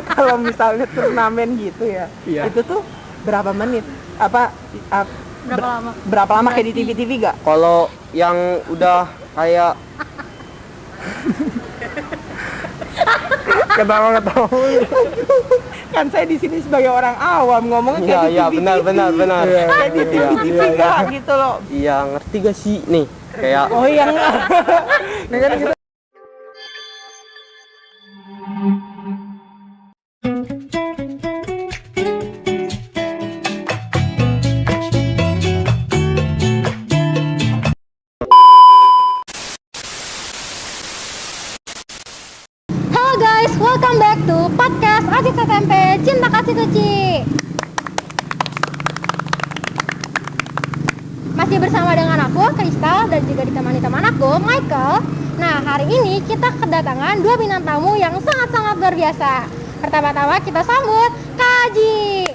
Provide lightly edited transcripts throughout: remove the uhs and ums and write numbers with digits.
Kalau misalnya turnamen gitu ya, itu tuh berapa menit? Berapa lama? Berapa lama kayak di TV-TV gak? Kalau yang udah kayak Ketawa. Kan saya di sini sebagai orang awam ngomongnya kayak di TV-TV. benar. Kayak di TV-TV gak gitu loh. Iya, ngerti gak sih nih? Kayak Oh iya enggak. Nah, kan gitu. Halo guys, welcome back to podcast Asis SMP Cinta Kasih Suci. Masih bersama dengan aku, Kristal, dan juga ditemani teman aku, Michael. Nah, hari ini kita kedatangan dua bintang tamu yang sangat-sangat luar biasa. Pertama-tama kita sambut Kaji.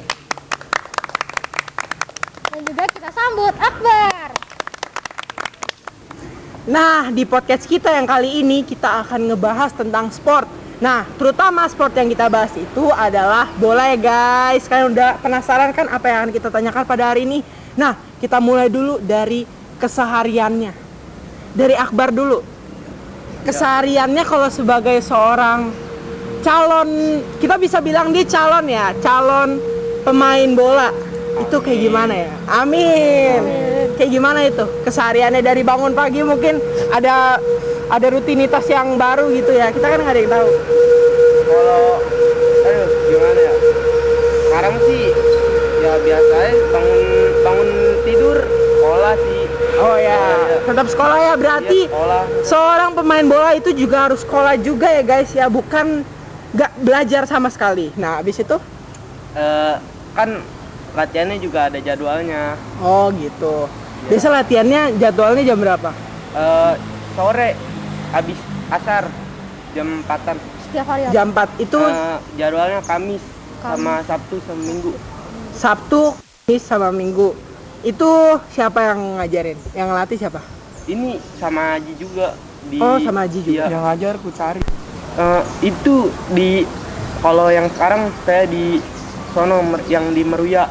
Dan juga kita sambut Akbar. Nah, di podcast kita yang kali ini kita akan ngebahas tentang sport. Nah, terutama sport yang kita bahas itu adalah bola ya guys. Kalian udah penasaran kan apa yang akan kita tanyakan pada hari ini? Nah, kita mulai dulu dari kesehariannya. Dari Akbar dulu. Kesehariannya kalau sebagai seorang calon, kita bisa bilang dia calon ya, calon pemain bola. Itu kayak gimana ya? Amin. Kayak gimana itu? Kesehariannya dari bangun pagi mungkin ada rutinitas yang baru gitu ya. Kita kan nggak ada yang tahu. kalau gimana ya? Sekarang sih ya biasa aja bangun tidur sekolah sih. Oh ya, tetap sekolah ya. Berarti Iya, sekolah. seorang pemain bola itu juga harus sekolah juga ya guys ya, bukan nggak belajar sama sekali. Nah, habis itu? Kan latihannya juga ada jadwalnya. Oh gitu. Biasa latihannya jadwalnya jam berapa? Sore habis asar jam 4-an. Setiap hari apa? Jam 4 itu Jadwalnya Kamis sama Sabtu sama Minggu. Sabtu, Kamis sama Minggu. Itu siapa yang ngajarin? Yang ngelatih siapa? Ini sama Haji juga di. Oh, sama Haji juga. Iya. Yang ngajar Kucari. Itu di kalau yang sekarang saya di sono yang di Meruya.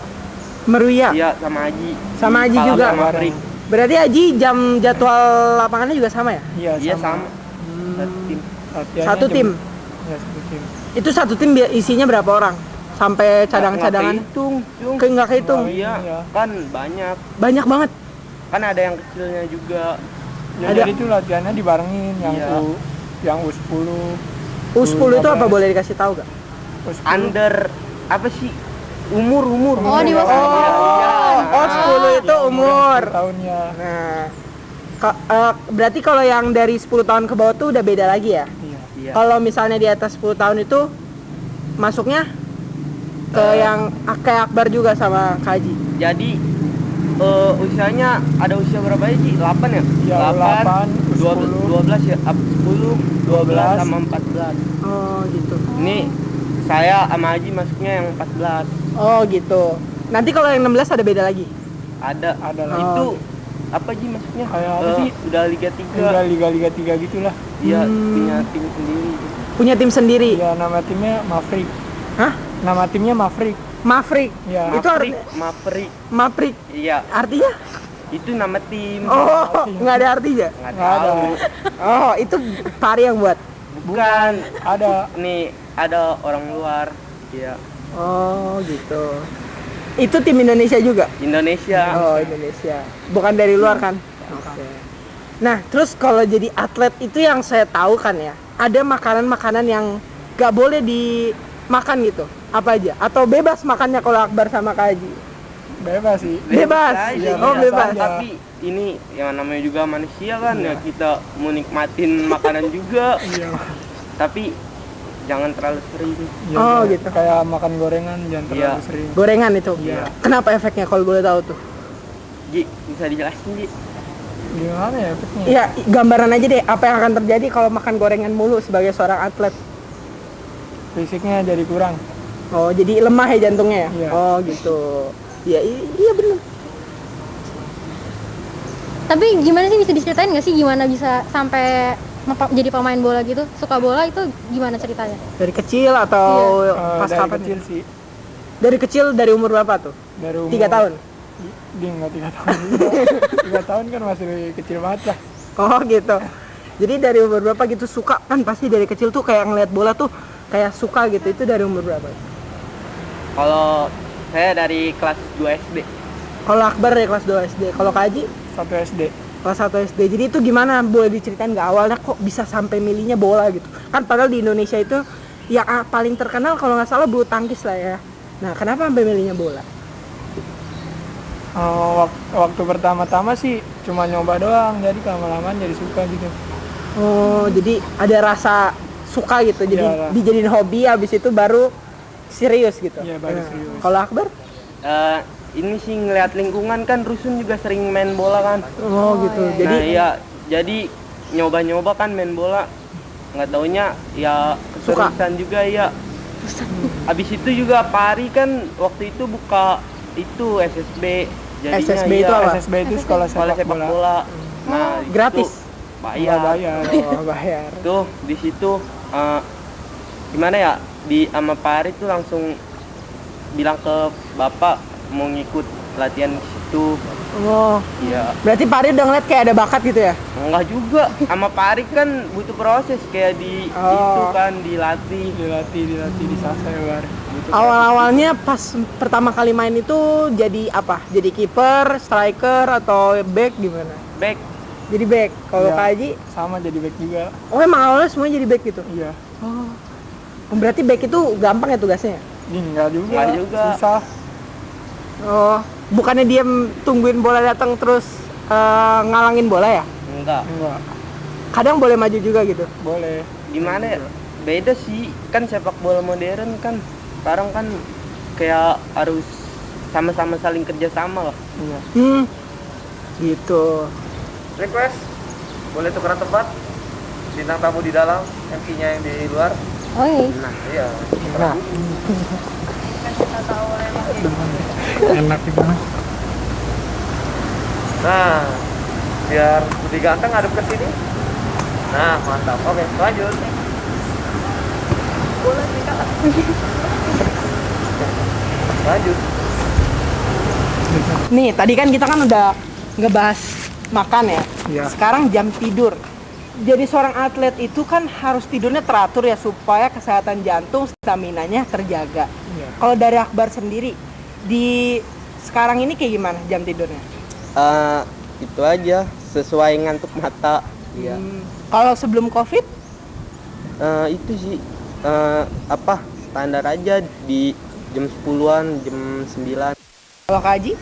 Meruya. Iya, sama Haji. Sama Haji Di juga? Palang sama Frik. Berarti Haji jadwal lapangannya juga sama ya? Iya, sama. Satu tim. Latihannya Satu tim. Ya, satu tim. Itu satu tim isinya berapa orang? Sampai cadangan-cadangan? Nggak kehitung, Cung. Nggak kehitung? Iya, Iya. kan banyak. Banyak banget. Kan ada yang kecilnya juga. Ya, Ada. jadi itu latihannya dibarengin yang Iya. yang U10. U10 itu apa 15. boleh dikasih tahu gak? U10. Under apa sih? Umur. Oh, di bawah. Oh, 10 itu umur. 10 tahunnya. Nah, berarti kalau yang dari 10 tahun ke bawah tuh udah beda lagi ya? Iya. Iya. Kalau misalnya di atas 10 tahun itu masuknya ke yang kayak Akbar juga sama Kaji. Jadi usianya ada usia berapa aja sih? 8 ya? Iya, 8, 12 ya? 10, 12 sama 14. Oh, gitu. Ini saya sama Haji masuknya yang 14. Oh, gitu. Nanti kalau yang 16 ada beda lagi. Ada lah. itu apa sih maksudnya? Kayak apa sih? Udah Liga 3. Udah Liga 3 gitulah. Iya, punya tim sendiri. Punya tim sendiri. Ya, nama timnya Maverick. Hah? Nama timnya Maverick. Maverick. Ya. Itu Maverick. Maverick. Iya, Artinya? itu nama tim. Oh, nggak ada artinya. Nggak Nggak ada. tahu. Oh, itu Pari yang buat. Bukan. Ada. Nih, ada orang luar. Iya, Oh, gitu. Itu tim Indonesia juga? Indonesia. Oh, Indonesia. Bukan dari luar kan? Oke. Nah, terus kalau jadi atlet itu yang saya tahu kan ya, ada makanan-makanan yang gak boleh dimakan gitu. Apa aja? Atau bebas makannya kalau Akbar sama Kaji? Bebas sih. Bebas. aja, Oh, bebas. Tapi ini yang namanya juga manusia kan Iya. ya, kita mau nikmatin makanan juga. Iya. Tapi jangan terlalu sering. Iya, Oh, iya. gitu. Kayak makan gorengan jangan terlalu Iya. sering. Gorengan itu? Iya. Kenapa efeknya kalau boleh tahu tuh? Ji, bisa dijelasin Ji? Gimana ya efeknya? Iya, gambaran aja deh apa yang akan terjadi kalau makan gorengan mulu sebagai seorang atlet. Fisiknya jadi kurang. Oh, jadi lemah ya jantungnya ya? Iya. Oh, gitu. Iya, iya benar. Tapi gimana sih, bisa diceritain nggak sih gimana bisa sampai jadi pemain bola gitu, suka bola itu gimana ceritanya? Dari kecil atau pas Dari kapan? kecil sih. Dari kecil dari umur berapa tuh? Dari umur 3 tahun. Dia nggak 3 tahun juga. 3 tahun kan masih kecil banget lah. Oh gitu. Jadi dari umur berapa gitu suka kan pasti dari kecil tuh kayak ngeliat bola tuh kayak suka gitu. Itu dari umur berapa? Kalau saya dari kelas 2 SD. Kalau Akbar dari kelas 2 SD. Kalau Kak Haji 1 SD. kelas 1 SD. Jadi itu gimana? Boleh diceritain nggak awalnya kok bisa sampai milihnya bola gitu? Kan padahal di Indonesia itu yang paling terkenal kalau nggak salah bulu tangkis lah ya. Nah kenapa sampai milihnya bola? Waktu pertama-tama sih cuma nyoba doang, jadi lama-lama jadi suka gitu. Oh jadi ada rasa suka gitu. Jadi Iya. dijadiin hobi habis itu baru serius gitu. Iya, baru Nah, serius. Kalau Akbar? Ini sih ngeliat lingkungan kan rusun juga sering main bola kan. Oh gitu. Jadi Nah ya jadi nyoba-nyoba kan main bola, nggak taunya ya Suka. keterusan juga ya. Abis itu juga Pak Ari kan waktu itu buka itu SSB. Jadinya SSB iya, itu apa? SSB itu sekolah sekolah sepak bola. Nah, di gratis? situ Nggak bayar. bayar. Oh, bayar. Tuh di situ gimana ya? Di sama Pak Ari tuh langsung bilang ke Bapak mau ngikut latihan di situ. Oh. Iya. Berarti Pak Ari udah ngeliat kayak ada bakat gitu ya? Enggak juga. Sama Pak Ari kan butuh proses kayak di Oh. itu kan dilatih. Dilatih di Sasebar. Butuh Awal-awalnya pas pertama kali main itu jadi apa? Jadi kiper, striker, atau back gimana? back. Jadi back. Kalau Iya. Kak Haji, Sama jadi back juga. oh emang awalnya semuanya jadi back gitu? Iya. Oh. Berarti back itu gampang ya tugasnya? Enggak juga. Nggak juga. Susah. Oh, bukannya dia tungguin bola datang terus ngalangin bola ya? Enggak. Enggak. Kadang boleh maju juga gitu. Boleh. Gimana ya? Beda sih. Kan sepak bola modern kan sekarang kan kayak harus sama-sama saling kerjasama lah. Iya. Gitu. Request, boleh tukeran tempat? Bintang tamu di dalam, MC-nya yang di luar. Oh iya. Nah, Iya. Nah, Enak gitu. Nah, biar lebih ganteng ngadep ke sini. Nah, mantap. Oke, lanjut. Boleh tinggal. Lanjut. nih tadi kan kita kan udah ngebahas makan ya. Iya. Sekarang jam tidur. Jadi seorang atlet itu kan harus tidurnya teratur ya supaya kesehatan jantung, staminanya terjaga. Iya. Kalau dari Akbar sendiri di sekarang ini kayak gimana jam tidurnya? itu aja sesuai ngantuk mata. Iya. Kalau sebelum COVID, Itu sih apa standar aja di jam 10-an, jam 9. kalau Kak Haji?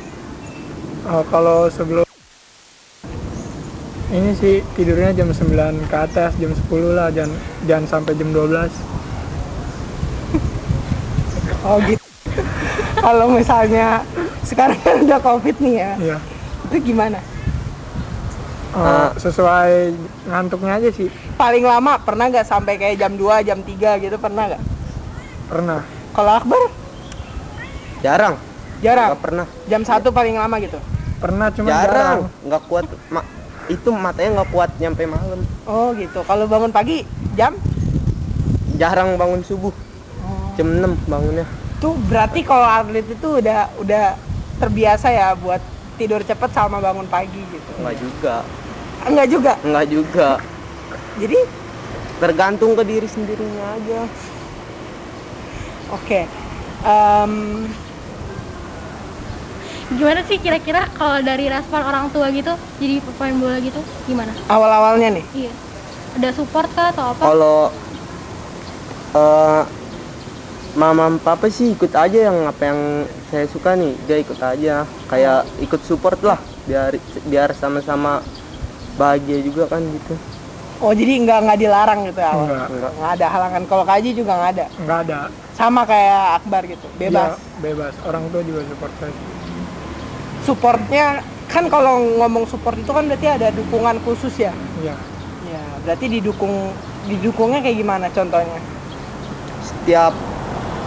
Kalau sebelum ini sih tidurnya jam 9 ke atas, jam 10 lah, jangan sampai jam 12. Oh gitu. Kalau misalnya sekarang kan udah COVID nih ya, Iya. itu gimana? Sesuai ngantuknya aja sih. Paling lama pernah nggak sampai kayak jam 2, jam 3 gitu, pernah nggak? Pernah. Kalau Akbar? Jarang. Jarang. Nggak pernah. Jam 1 paling lama gitu. Pernah cuma Jarang. Nggak kuat. Itu matanya nggak kuat nyampe malam. Oh gitu. Kalau bangun pagi jam? Jarang bangun subuh. Jam 6 bangunnya. Tuh berarti kalau atlet itu udah terbiasa ya buat tidur cepat sama bangun pagi gitu. Nggak juga. Enggak juga. Nggak juga. Jadi Tergantung ke diri sendirinya aja. oke. Gimana sih kira-kira kalau dari respon orang tua gitu jadi pemain bola gitu gimana? Awal-awalnya nih. Iya. Ada support kah atau apa? Kalau mama papa sih ikut aja yang apa yang saya suka nih, dia ikut aja kayak ikut support lah biar sama-sama bahagia juga kan gitu. Oh jadi nggak dilarang gitu ya awal? Enggak. Nggak ada halangan. Kalau Kak Haji juga nggak ada. Nggak ada. Sama kayak Akbar gitu, bebas. Iya, bebas. Orang tua juga support saya. Supportnya kan kalau ngomong support itu kan berarti ada dukungan khusus ya. Iya. Ya berarti didukungnya kayak gimana contohnya? Setiap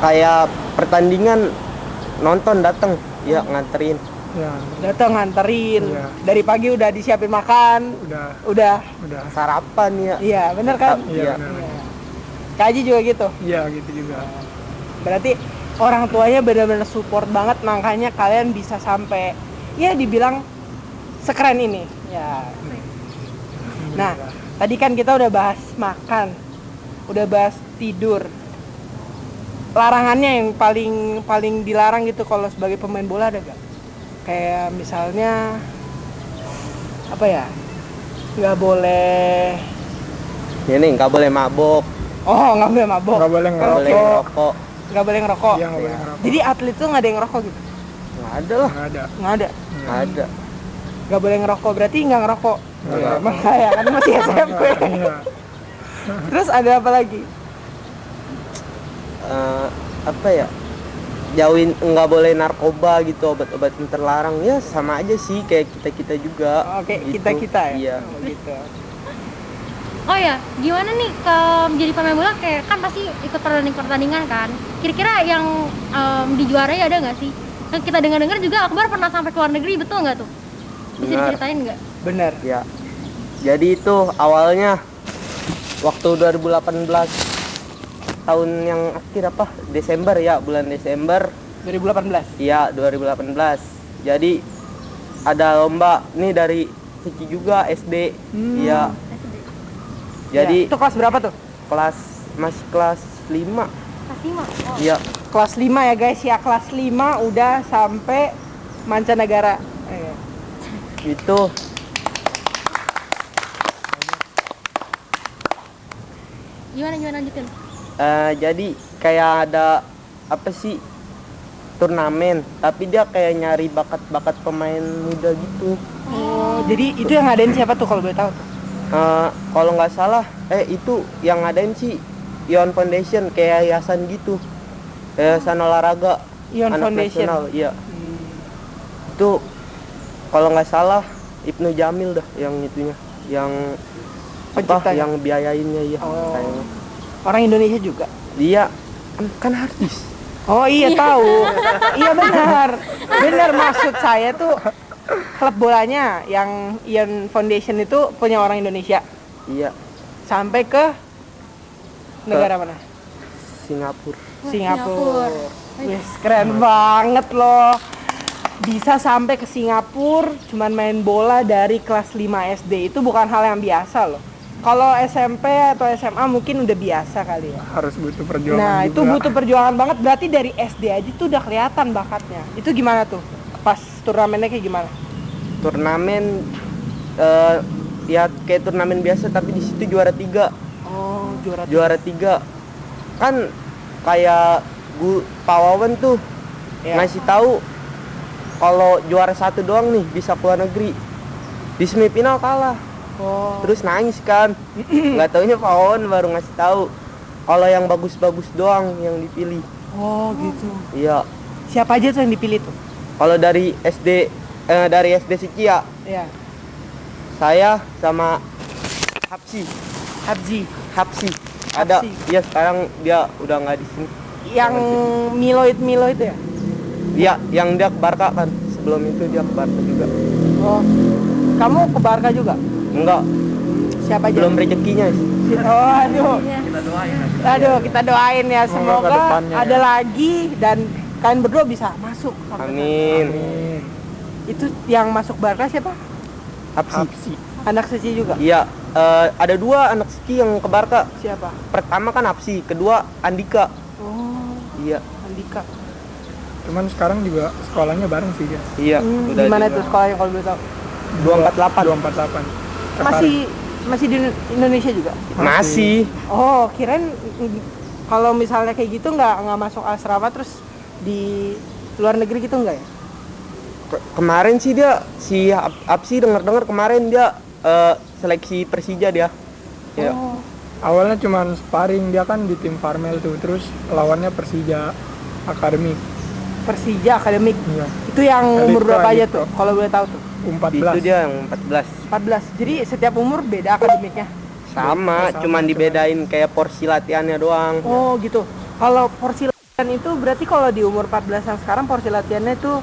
kayak pertandingan nonton datang ya nganterin. Ya, Datang nganterin. Iya. Dari pagi udah disiapin makan. udah. Sarapan ya. Iya, bener kan? Iya. Benar. Kak Haji juga gitu. Iya, gitu juga. Berarti orang tuanya benar-benar support banget, makanya kalian bisa sampai ya dibilang sekeren ini. Ya. Nah, tadi kan kita udah bahas makan, udah bahas tidur. Larangannya yang paling dilarang gitu kalau sebagai pemain bola ada gak? Kayak misalnya apa ya? Nggak boleh. Ini nggak boleh mabok, Oh, nggak boleh mabok. Nggak boleh nggak boleh ngerokok. Nggak boleh ngerokok. Iya, nggak boleh ngerokok. Jadi atlet tuh nggak ada yang ngerokok gitu? Nggak ada lah, Nggak ada. Nggak ada. nggak ada. Nggak boleh ngerokok, berarti nggak ngerokok. Nggak Ya, ngerokok. makanya kan masih SMP. Iya. Terus ada apa lagi? Apa ya? Jauhin, nggak boleh narkoba gitu, obat-obat yang terlarang. Ya sama aja sih kayak kita juga. Oke, gitu. kita ya. Iya. Oh, gitu. Oh ya, gimana nih jadi pemain bola kayak kan pasti ikut pertandingan kan? Kira-kira yang dijuarai ada nggak sih? Kan kita dengar-dengar juga Akbar pernah sampai ke luar negeri, betul nggak tuh? Bisa Benar. diceritain nggak? Bener. Ya. Jadi itu awalnya waktu 2018 tahun yang akhir apa? Desember ya, bulan Desember. 2018. Iya, 2018. Jadi ada lomba nih dari Siki juga SD. Iya. Jadi Ya, itu kelas berapa tuh? masih kelas 5. Kelas 5. Oh. Iya. Kelas 5 ya guys, ya kelas 5 udah sampai mancanegara. Itu Gimana lanjutin? jadi kayak ada apa sih? Turnamen, tapi dia kayak nyari bakat-bakat pemain muda gitu. Oh, jadi itu yang ngadain siapa tuh kalau boleh tahu tuh? Kalau nggak salah, itu yang ngadain sih Ion Foundation, kayak yayasan gitu, yayasan olahraga Ion anak Foundation. nasional, iya. Itu kalau nggak salah Ibnu Jamil dah yang itunya, yang apa, Penciptanya? yang biayainnya ya. Oh. Kayaknya. Orang Indonesia juga. Dia kan artis. Oh iya tahu. Iya benar. Benar, maksud saya tuh klub bolanya yang Ion Foundation itu punya orang Indonesia. Iya, Sampai ke negara mana? Singapura. Singapura. Wes keren banget loh. Bisa sampai ke Singapura cuman main bola dari kelas 5 SD, itu bukan hal yang biasa loh. Kalau SMP atau SMA mungkin udah biasa kali ya. Harus butuh perjuangan Nah, juga. itu butuh perjuangan banget. Berarti dari SD aja tuh udah kelihatan bakatnya. Itu gimana tuh? Pas turnamennya kayak gimana? Turnamen ya kayak turnamen biasa, tapi di situ juara 3. Oh, juara. Juara 3 kan kayak Pak Wawan tuh Ya. ngasih tahu kalau juara 1 doang nih bisa keluar negeri. Di semifinal kalah. Oh. Terus nangis kan. Nggak taunya Pak Wawan baru ngasih tahu kalau yang bagus-bagus doang yang dipilih. Oh, gitu. Iya. Siapa aja tuh yang dipilih tuh? Kalau dari SD Sikia, Ya. saya sama Hapsi. Habzi. Ada. Hapsi. Iya, sekarang dia udah nggak di sini. Yang Milo itu ya? Iya, yang dia ke Barca kan. Sebelum itu dia ke Barca juga. Oh. Kamu ke Barca juga? Enggak, Siapa aja? belum rezekinya sih. Oh, aduh. Kita doain. Aduh, kita doain ya, Semoga semoga ke depannya ada ya. lagi dan kalian berdua bisa masuk. Amin. Itu yang masuk Barca siapa? Hapsi. Anak Seci juga. Iya, ada 2 anak Siki yang ke Barca. Siapa? Pertama kan Hapsi, kedua Andika. Oh, Iya, Andika. Cuman sekarang juga sekolahnya bareng sih dia. iya. Udah Di mana juga. tuh sekolahnya kalau boleh tahu? 248. 248. Masih di Indonesia juga? Masih. Oh, kirain kalau misalnya kayak gitu nggak masuk asrama terus di luar negeri gitu nggak ya? Kemarin sih dia si Hapsi dengar kemarin dia seleksi Persija dia. Iya. Oh, Awalnya cuman sparring, dia kan di tim Farmel tuh, terus lawannya Persija Akademik. Persija Akademik. Iya. Itu yang umur Elite berapa aja Elite. tuh? Kalau boleh tahu tuh? Itu 14. dia yang 14. 14. Jadi setiap umur beda akademiknya. Sama, cuman dibedain kayak porsi latihannya doang. Oh, gitu. Kalau porsi latihan itu berarti kalau di umur 14 yang sekarang porsi latihannya itu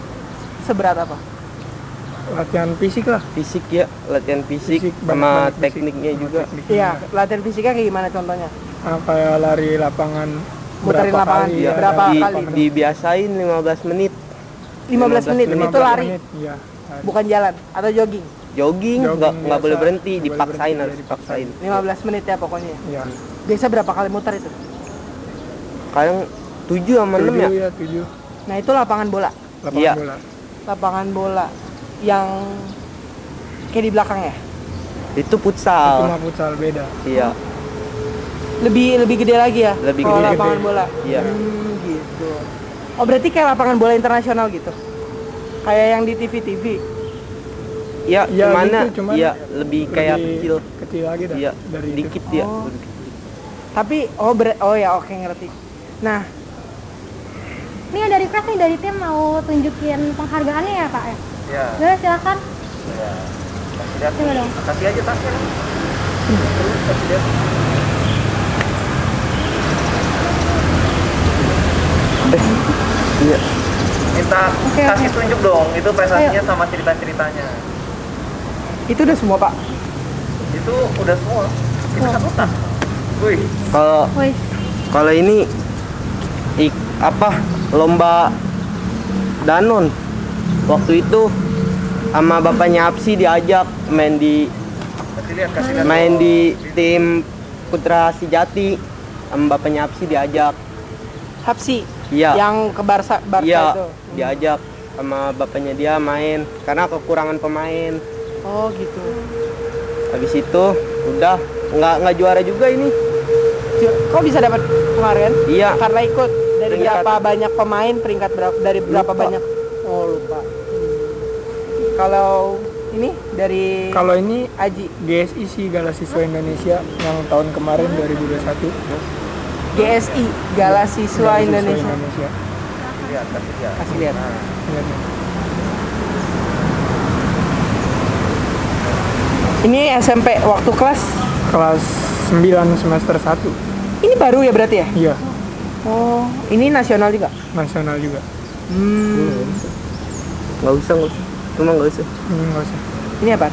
seberat apa? latihan fisik lah. Fisik ya, latihan fisik, Fisik, sama banyak fisik. tekniknya Sama juga. tekniknya. Iya, latihan fisiknya kayak gimana contohnya? Kayak lari lapangan Muterin berapa lapangan, kali, iya. ya, Berapa Di, kali? dibiasain 15 menit. 15 menit, 15 itu lari, Iya. bukan jalan atau jogging. Jogging Jogging nggak boleh biasa. berhenti, Nggak boleh dipaksain berhenti, harus ya, dipaksain. 15 menit ya pokoknya. Iya. Biasa berapa kali muter itu? Kadang 7 sama 6 ya. 7 ya, 7 Nah, itu lapangan bola. lapangan Iya. bola. Lapangan bola yang kayak di belakang ya. Itu Itu futsal. mah futsal beda. Iya. Lebih gede lagi ya. Lebih kalau gede. lapangan bola. Iya. Gitu. Oh, berarti kayak lapangan bola internasional gitu. Kayak yang di TV-TV. Iya, Iya, gimana? gitu, cuman Iya, lebih kayak Lebih kecil. Kecil lagi dah. Iya, Dari dikit itu. ya. Oh. Tapi oh ya, oke, ngerti. Nah, Ini ada request nih dari tim mau tunjukin penghargaannya ya Kak ya? Ya. Boleh silakan. Ya. Kasih lihat. Coba dong. Kasih aja tasnya. Terus kasih lihat. Iya. Minta Oke, kasih oke. tunjuk dong, itu prestasinya sama cerita-ceritanya. itu udah semua, Pak. Itu udah semua. Itu satu tas. Wih, Kalau Wih, kalau ini apa? Lomba Danon. Waktu itu sama bapaknya Apsi diajak main di kasih lihat. main di tim Putra Sejati. Sama bapaknya Apsi diajak. Hapsi. Iya. Yang ke Barca Iya, itu. diajak sama bapaknya dia main karena kekurangan pemain. Oh, gitu. Habis itu udah nggak juara juga ini. Kok bisa dapat penghargaan? Iya. Karena ikut dari Peringkat. berapa banyak pemain, peringkat berapa, dari berapa Lupa. banyak? Oh, lupa. Kalau ini dari Kalau ini Aji, GSI sih Gala Siswa Indonesia yang tahun kemarin 2021. GSI, Gala Siswa Gala Indonesia. Lihat, kasih lihat. Kasih lihat. Lihat nih. Ini SMP waktu kelas. Kelas 9 semester 1. Ini baru ya berarti ya? Iya, Oh, ini nasional juga. nasional juga. Nggak usah. Cuma nggak usah. Nggak usah. Ini apa?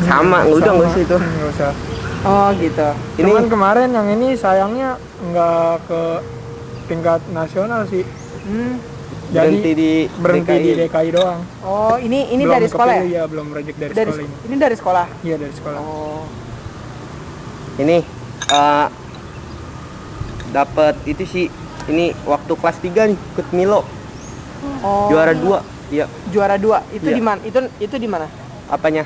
Sama, udah nggak usah itu. Nggak usah. Oh, gitu. Ini Cuman kemarin yang ini sayangnya nggak ke tingkat nasional sih. Hmm. berhenti di berhenti DKI. di DKI doang. Oh, ini Belum dari sekolah kepilih, ya? ya? Belum project dari Dari sekolah ini. ini dari sekolah. Iya, dari sekolah. Oh. Ini dapat itu sih. Ini waktu kelas 3 nih ikut Milo. Oh. Juara 2. Iya. Juara 2. Itu Iya. di mana? Itu di mana? Apanya?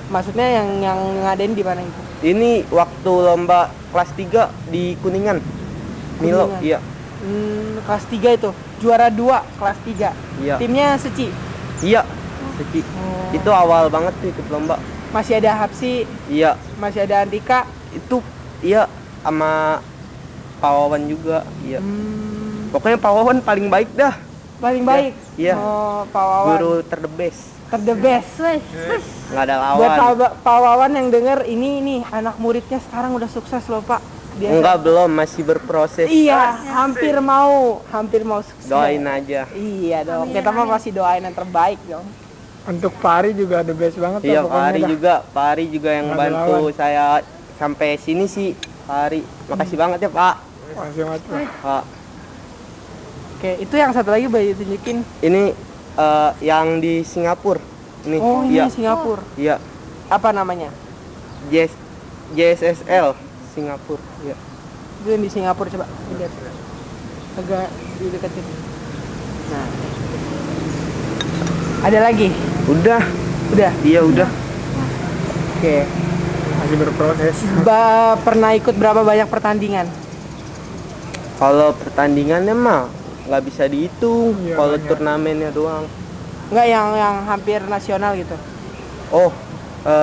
Maksudnya yang ngadain di mana itu? Ini waktu lomba kelas 3 di Kuningan. Milo, Kuningan. iya. Kelas 3 itu. Juara 2 kelas 3. Iya. Timnya Seci. Iya. Seki. Oh. Itu awal banget tuh ikut lomba. Masih ada Hapsi, Iya. masih ada Andika. Itu iya sama Pak Wawan juga. Iya. Pokoknya Pak Wawan paling baik dah. Paling baik. Iya. Oh, Pak Wawan. Guru ter the best. The best. wih, Nggak ada Buat lawan. Pak Wawan yang denger ini nih anak muridnya sekarang udah sukses loh, Pak. Dia Enggak, belum, masih berproses. Iya, hampir mau sukses. Doain aja. Iya dong. Amin, Kita mah amin. masih doain yang terbaik dong. Untuk Pari juga the best banget Iya, lah Pak pokoknya Ari dah. juga. Pak Ari juga yang Nggak ada bantu lawan. saya sampai sini sih. Pak Ari, makasih banget ya Pak. Masih banget lah. Pak. Oke, itu yang satu lagi boleh ditunjukin. Ini yang di Singapura. Ini, Oh, ini iya, Singapura. iya. Apa namanya? JSSL Singapura. Iya. Itu yang di Singapura, coba lihat. Agak dideketin. Nah. Ada lagi? Udah, Udah. iya udah. Oke. Masih berproses. Pernah ikut berapa banyak pertandingan? Kalau pertandingannya mah nggak bisa dihitung. Iya, Kalau banyak. turnamennya doang. Enggak yang hampir nasional gitu. Oh,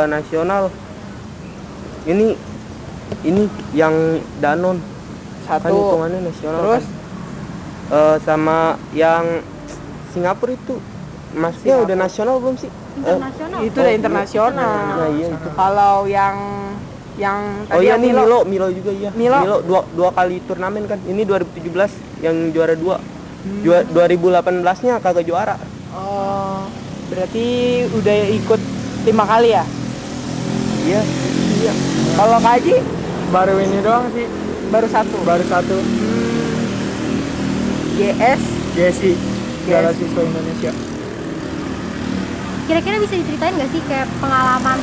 nasional. Ini yang Danon. Kan Satu. hitungannya nasional. Terus kan. Sama yang Singapura itu masnya Singapura. udah nasional belum sih? internasional. itu udah internasional. Nah, iya itu. Kalau yang Oh tadi iya yang nih Milo juga iya. Milo. dua kali turnamen kan. Ini 2017 yang juara 2. 2018-nya kagak juara. Oh, Berarti udah ikut 5 kali ya? Iya. Iya. Kalau Kak Haji Baru ini doang sih, baru satu. baru satu. GS. GSI, Gala Siswa Indonesia. Kira-kira bisa diceritain nggak sih kayak pengalaman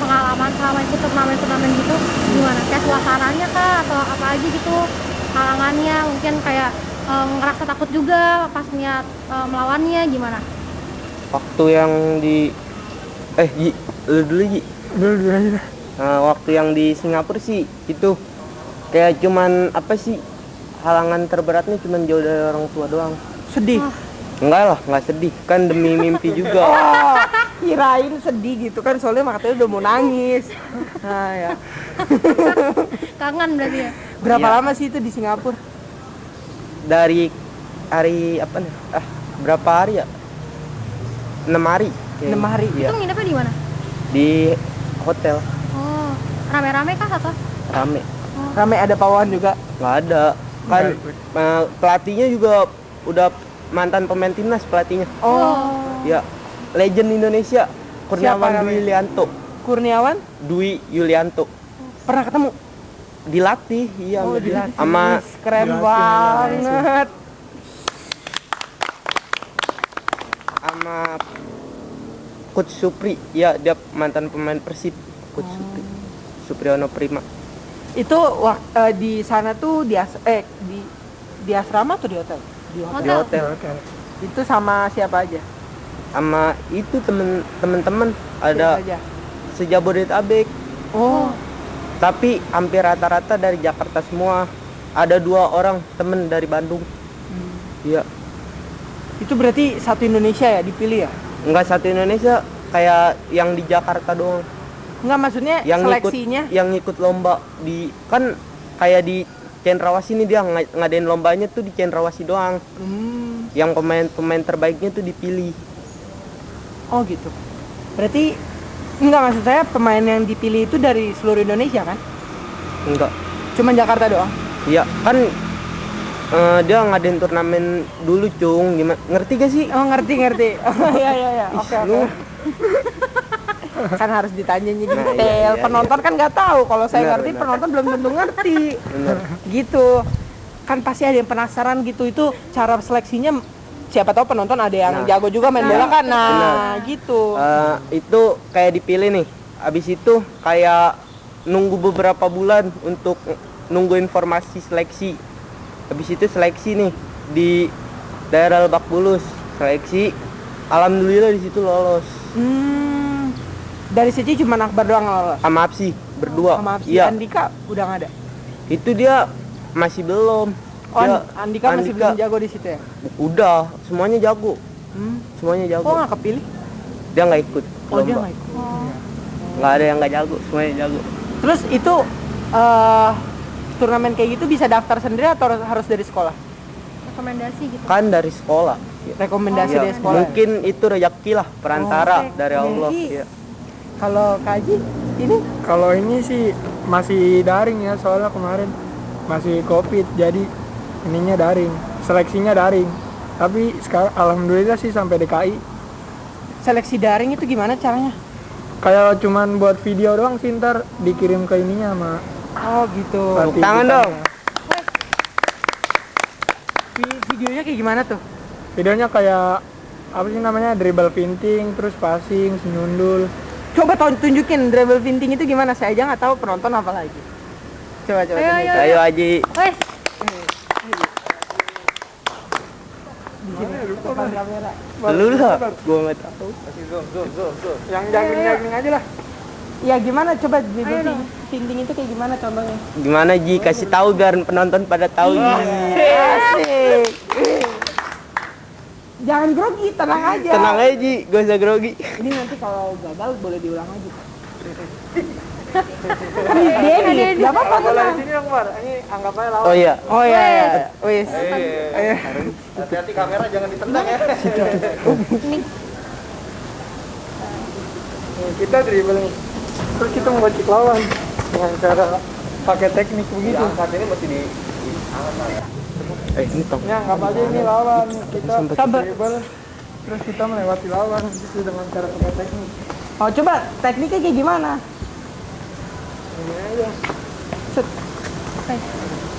selama ikut turnamen gitu gimana? Kayak suasananya kah atau apa aja gitu? Halangannya mungkin kayak ngerasa takut juga pas niat melawannya gimana? Waktu yang di Ji, lu dulu Ji. Dulu aja. Nah, waktu yang di Singapura sih itu kayak cuman apa sih, halangan terberatnya cuman jauh dari orang tua doang. Sedih. Enggak lah, enggak sedih, kan demi mimpi juga. Oh, kirain sedih gitu kan, soalnya makanya udah mau nangis. Nah ya. Kangen berarti ya? Berapa Iya. lama sih itu di Singapura? Dari hari apa nih? Berapa hari ya? 6 hari. 6 hari. Iya. Itu nginepnya di mana? Di hotel. Oh, rame-rame kah atau? Rame. Rame, ada pawang juga. Nggak ada. Kan Nggak ikut. pelatihnya juga udah mantan pemain timnas pelatihnya. Oh, Ya, legend Indonesia Siapa Kurniawan namanya? Dwi Yulianto. Kurniawan Dwi Yulianto. pernah ketemu? Dilatih, iya, Oh, dilatih. Sama Wih, keren Dilatih, banget. Coach Supri. Ya, dia mantan pemain Persib. Coach Supri. Supriyono Prima. Itu di sana tuh di asrama atau di hotel? Di hotel. Di hotel. Oke. Itu sama siapa aja? Sama itu temen-temen ada Siapa aja? sejabodetabek. Oh, Tapi hampir rata-rata dari Jakarta semua. Ada 2 orang temen dari Bandung. Iya. itu berarti satu Indonesia ya dipilih ya? Enggak satu Indonesia, kayak yang di Jakarta doang. Enggak, maksudnya Yang seleksinya? ikut lomba di kan kayak di Cendrawasih ini dia ngadain lombanya tuh di Cendrawasih doang. Yang pemain terbaiknya tuh dipilih. Oh gitu. Berarti enggak, maksud saya pemain yang dipilih itu dari seluruh Indonesia kan? Enggak. Cuman Jakarta doang? Iya, kan dia ngadain turnamen dulu, Cung. Gimana? Ngerti gak sih? Oh, ngerti. Oh, iya. Ih, Oke. lu. Kan harus ditanya Nah, detail. iya. Penonton kan nggak tahu. Kalau saya Benar, ngerti, benar. penonton belum tentu ngerti. Bener. Gitu. Kan pasti ada yang penasaran gitu. Itu cara seleksinya, siapa tahu penonton ada yang Nah. jago juga main bola kan. Nah, Benar. gitu. Itu kayak dipilih nih. Abis itu kayak nunggu beberapa bulan untuk nunggu informasi seleksi. Habis itu seleksi nih di daerah Lebak Bulus. Seleksi, alhamdulillah di situ lolos. Dari situ cuma Akbar doang lolos. Sama Apsi berdua. Sama si Iya. Andika udah nggak ada. Itu dia masih belum. Oh, Dia- Andika masih belum jago di situ ya? Udah, semuanya jago. Semuanya jago. Kok nggak kepilih? Dia nggak ikut. Oh, dia lomba. nggak ikut. Nggak ada yang nggak jago, semuanya jago. Terus itu turnamen kayak gitu bisa daftar sendiri atau harus dari sekolah? Rekomendasi gitu. Kan dari sekolah. Rekomendasi Iya, dari sekolah. mungkin itu rezeki lah, perantara Oh, dari Allah. jadi Iya. Kalau Kaji ini Kalau ini sih masih daring ya, soalnya kemarin masih COVID, jadi ininya daring, seleksinya daring. Tapi sekarang alhamdulillah sih sampai DKI. seleksi daring itu gimana caranya? Kayak cuman buat video doang sih, ntar dikirim ke ininya sama Oh gitu. pelatih Tangan kitanya. dong. Videonya kayak gimana tuh? Videonya kayak apa sih namanya, dribble finting, terus passing, senyundul. Coba tunjukin dribble finting itu gimana? Saya aja nggak tahu, penonton apa lagi. Coba Ayo, tunjukin. Ayo Aji. Wes, Depan kamera. Lu lah, gua nggak tahu. Yang jagling aja lah. Ya gimana, coba dribble Ayo dong. finting itu kayak gimana contohnya? Gimana Ji? Kasih tahu biar penonton pada tahu Ji. Asik. Jangan grogi, tenang aja. Tenang aja Ji, gak usah grogi. Ini nanti kalau gagal boleh diulang lagi. Denny, gak apa-apa tenang. Sini dong, Mar. Ini anggap aja lawan. Oh iya. Oh iya, wis. Hati-hati kamera jangan ditendang ya. Kita dribbling, terus kita membacik lawan dengan cara pakai teknik begitu. Saat ini masih di Ini tong. Ya anggap aja ini lawan, kita Sabar. dribble terus kita melewati lawan gitu dengan cara pakai teknik. Oh, coba tekniknya kayak gimana? Ini aja. Set.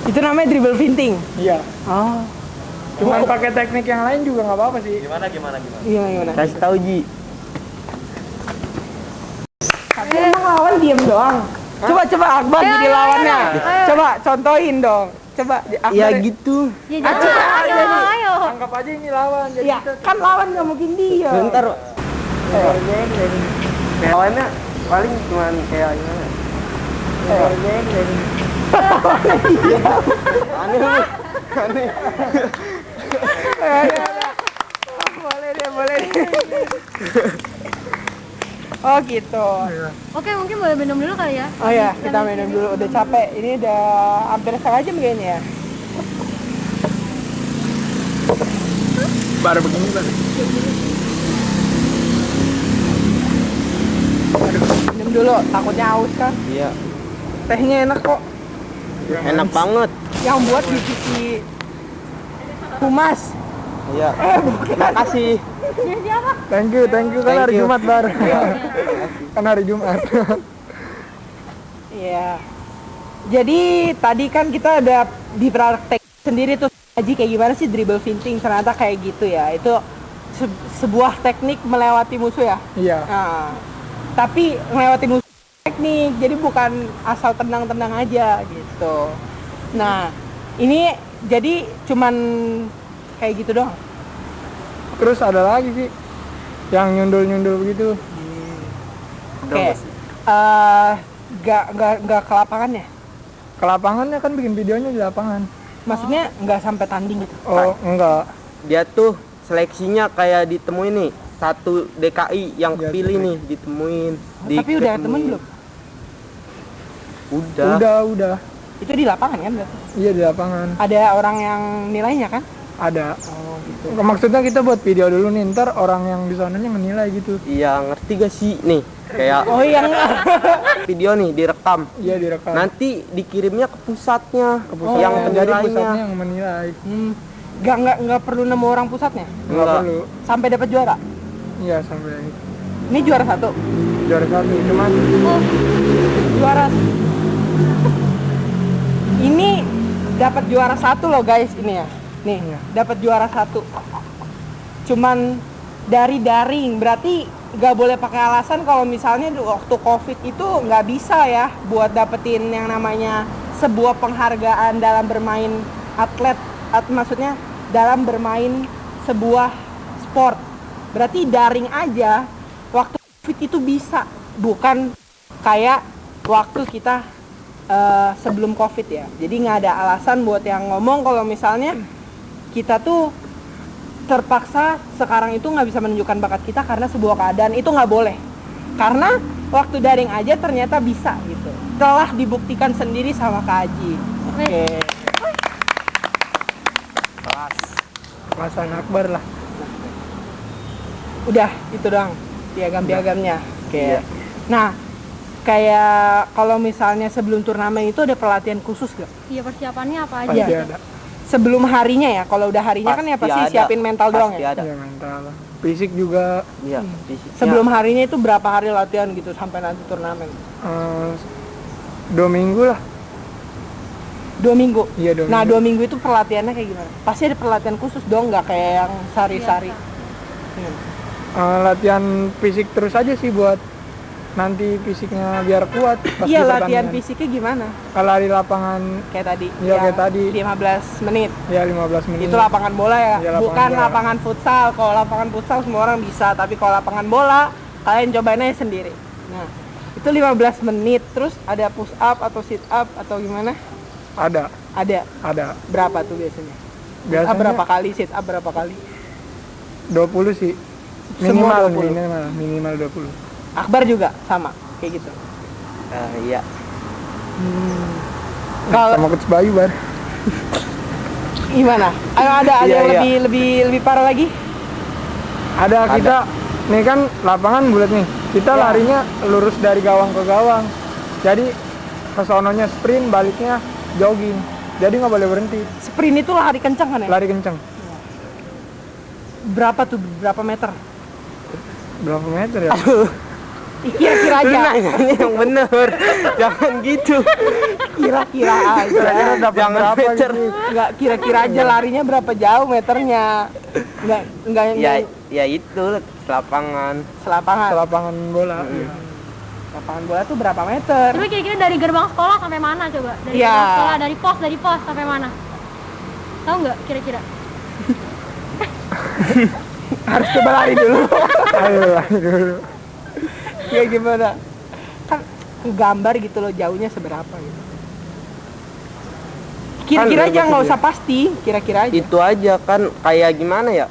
Itu namanya dribble finting. Iya. Oh. Cuman pakai teknik yang lain juga nggak apa-apa sih. Gimana? Gimana? Kasih tahu Ji. Tapi emang lawan diem doang. Coba Akbar Ayo, jadi ayo, lawannya. ayo. Coba contohin dong. Coba Akbar. Ya gitu. Ya, Ah, jangan. coba Ayo, aja ayo. Anggap aja ini lawan. Jadi Iya, kan lawan nggak mungkin dia. Bentar. gini. Lawannya paling cuman kayak gimana? Gini. Aneh lu. Aneh. Boleh deh. Oh gitu. Oke, mungkin boleh minum dulu kali ya. Oh ya, kita minum dulu. Udah capek. Ini udah hampir setengah jam kayaknya ya. Baru begini Bar. Minum dulu, takutnya haus kan. Iya. Tehnya enak kok. Enak banget. Yang buat divisi humas. Iya. Makasih. Ya, siapa? Thank you kan Thank hari you. Jumat Bar. Kan hari Jumat. Iya. Jadi tadi kan kita ada di praktek sendiri tuh Haji kayak gimana sih dribble finting, ternyata kayak gitu ya. Itu sebuah teknik melewati musuh ya. Iya. Nah, tapi melewati musuh teknik, jadi bukan asal tendang-tendang aja gitu. Nah, ini jadi cuman kayak gitu doang. Terus ada lagi sih yang nyundul begitu. Oke. Gak ke lapangan ya? Ke lapangannya kan bikin videonya di lapangan. Maksudnya nggak sampai tanding gitu? Oh, enggak. Dia tuh seleksinya kayak ditemuin nih. Satu DKI yang Iya, kepilih DKI. nih ditemuin. Tapi udah temen belum? Udah. Itu di lapangan kan berarti? Iya di lapangan. Ada orang yang nilainya kan? Ada. Oh gitu. Maksudnya kita buat video dulu nih, ntar orang yang di sananya menilai gitu. Iya, ngerti gak sih nih? Kayak Oh iya nggak? video nih direkam. Iya direkam. Nanti dikirimnya ke pusatnya, Ke pusat yang jadi penilainya. pusatnya yang menilai. Nggak perlu nemu orang pusatnya? Enggak Enggak. perlu. Sampai dapat juara? Iya sampai Ini juara satu? juara satu. Cuman Juara ini dapat juara satu loh guys ini ya. Nih, Iya. dapat juara satu. Cuman dari daring, berarti nggak boleh pakai alasan kalau misalnya waktu COVID itu nggak bisa ya buat dapetin yang namanya sebuah penghargaan dalam bermain maksudnya dalam bermain sebuah sport. Berarti daring aja waktu COVID itu bisa, bukan kayak waktu kita sebelum COVID ya. Jadi nggak ada alasan buat yang ngomong kalau misalnya kita tuh terpaksa sekarang itu nggak bisa menunjukkan bakat kita karena sebuah keadaan, itu nggak boleh. Karena waktu daring aja ternyata bisa gitu. Telah dibuktikan sendiri sama Kak Haji. Oke. Kelasan Akbar lah. Udah itu doang piagam-piagamnya. Oke. Iya. Nah, kayak kalau misalnya sebelum turnamen itu ada pelatihan khusus gak? Iya, persiapannya apa aja? Pasti Iya. ada. Sebelum harinya ya, kalau udah harinya kan ya pasti ada. siapin mental doang Pasti ya. ada. Iya mental. Fisik juga Iya, fisiknya. Sebelum harinya itu berapa hari latihan gitu sampai nanti turnamen? 2 minggu lah. 2 minggu. Iya 2 Nah, minggu. 2 minggu itu pelatihannya kayak gimana? Pasti ada pelatihan khusus dong, nggak kayak yang sari-sari. Latihan fisik terus aja sih buat nanti fisiknya biar kuat pas Iya, di latihan pertandingan. fisiknya gimana? Kalau di lapangan Kayak tadi. Iya, yang kayak tadi. 15 menit. ya 15 menit. Itu lapangan bola ya, Iya, lapangan bukan bola. lapangan futsal. Kalau lapangan futsal semua orang bisa, tapi kalau lapangan bola kalian cobain aja sendiri. Nah, itu 15 menit. Terus ada push up atau sit up atau gimana? Ada. Ada. Berapa tuh biasanya? Push up Biasanya berapa kali, sit up berapa kali? 20 sih. Semua Minimal 20. minimal 20. Akbar juga sama kayak gitu. Iya. Kalau Sama coach Bayu Bar. gimana? Ayo ada Iya, yang iya. lebih parah lagi? Ada kita nih kan lapangan bulat nih. Kita Ya. larinya lurus dari gawang ke gawang. Jadi ke sononya sprint, baliknya jogging. Jadi nggak boleh berhenti. Sprint itu lari kencang kan ya? Lari kenceng. berapa tuh? Berapa meter? Berapa meter ya? Kira-kira Lu aja. nanyanya yang bener. Jangan gitu. Kira-kira aja. Kira-kira dapat Jangan berapa meter. gitu? Enggak kira-kira aja larinya berapa jauh meternya. Enggak Ya itu lapangan. selapangan. Lapangan bola. Lapangan bola tuh berapa meter? Tapi kira-kira dari gerbang sekolah sampai mana coba? Dari Iya. gerbang sekolah, dari pos sampai mana? Tahu nggak kira-kira? Harus coba lari dulu. Ayo lari dulu. Ya gimana? Kan gambar gitu loh jauhnya seberapa gitu. Kira-kira Kan aja nggak ya. usah pasti, kira-kira aja. Itu aja kan kayak gimana ya?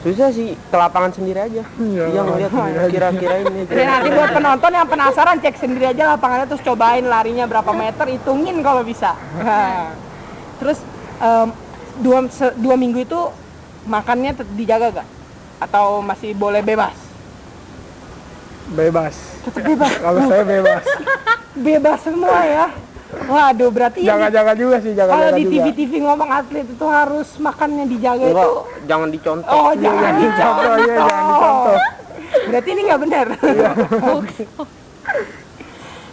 Susah sih, ke lapangan sendiri aja. Iya, Iya ngeliat sendiri aja. kira-kira ini. Jadi nanti buat penonton yang penasaran cek sendiri aja lapangannya terus cobain larinya berapa meter, hitungin kalau bisa. Nah, terus dua minggu itu makannya dijaga gak? Atau masih boleh bebas? Bebas. Tetap bebas. Kalau saya bebas. Bebas semua ya. Waduh, berarti ya Jaga-jaga juga sih, kalau jaga-jaga di juga. TV-TV ngomong atlet itu harus makannya dijaga Enggak, itu. jangan dicontoh. Oh, jangan dicontoh. Iya, jangan dicontoh. Berarti ini nggak benar.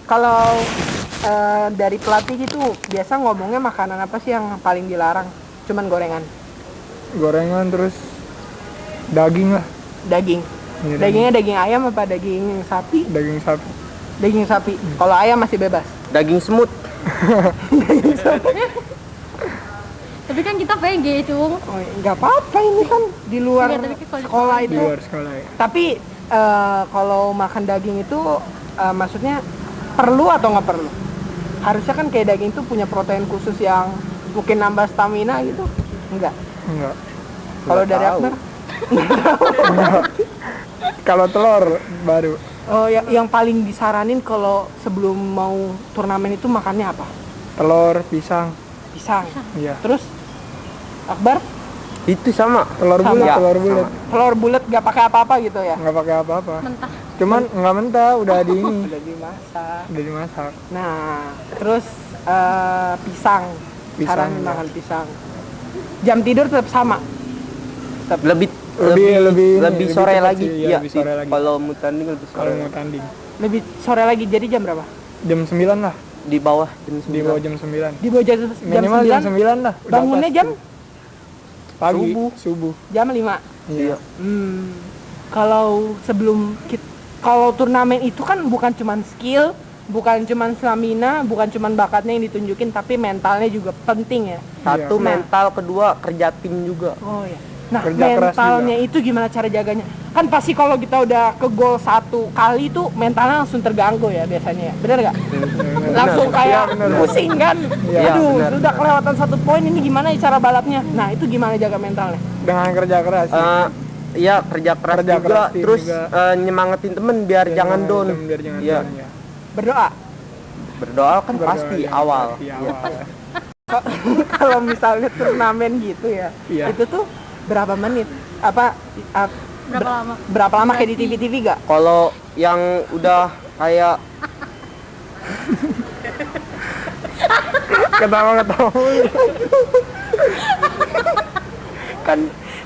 Kalau dari pelatih gitu biasa ngomongnya makanan apa sih yang paling dilarang? Cuman gorengan, Gorengan terus daging lah. daging. Iya, Dagingnya daging ayam apa daging sapi? Daging sapi. Daging sapi. Kalau ayam masih bebas. Daging semut. Tapi kan kita PG itu. Oh, nggak apa-apa ini kan di luar Iya, tapi kalau di sekolah Di itu. luar sekolah ya. Tapi kalau makan daging itu maksudnya perlu atau nggak perlu? Harusnya kan kayak daging itu punya protein khusus yang mungkin nambah stamina gitu. Enggak. Enggak. Kalau Nggak dari tahu. Akbar? Kalau telur baru. Oh, yang paling disaranin kalau sebelum mau turnamen itu makannya apa? Telur, pisang. Pisang. Iya. Terus Akbar Itu sama. Telur Sama. bulat, Ya, telur bulat. telur bulat nggak pakai apa-apa gitu ya? Nggak pakai apa-apa. Mentah. Cuman nggak mentah, udah di ini. Udah dimasak. Udah dimasak. Nah, terus pisang. Pisang, Saranin ya. makan pisang. Jam tidur tetap sama. Tetap Lebih sore cepat lagi. sih, iya, Iya, lebih sore lagi. kalau mau tanding lebih sore. Kalau mau tanding. lebih sore lagi. Jadi jam berapa? Jam 9 lah. Di bawah jam Di bawah 9. jam 9. Di bawah jam Minimal jam 9 lah. Udah Bangunnya pas jam tuh. Pagi, Subuh. subuh. jam 5. Iya. Kalau kalau turnamen itu kan bukan cuman skill, bukan cuman stamina, bukan cuman bakatnya yang ditunjukin, tapi mentalnya juga penting ya. Satu Iya. mental, kedua kerja tim juga. Oh ya. Nah, Kerja keras mentalnya itu gimana cara jaganya? Kan pasti kalau kita udah ke gol satu kali tuh mentalnya langsung terganggu ya biasanya. Bener nggak? Langsung kayak pusing kan? Iya, Aduh, bener. udah kelewatan 1 poin ini gimana ya cara balapnya? Nah, itu gimana jaga mentalnya? Dengan kerja keras. sih. Iya kerja keras Kerja juga, keras tim terus juga. Nyemangatin temen biar jangan Jangan down. biar jangan Iya. down, ya. Berdoa. Berdoa kan Berdoa pasti jangan awal. pasti awal. Kalau misalnya turnamen gitu ya, Iya. itu tuh berapa menit? Berapa lama? Berapa lama kayak di TV-TV gak? Kalau yang udah kayak Ketawa-ketawa.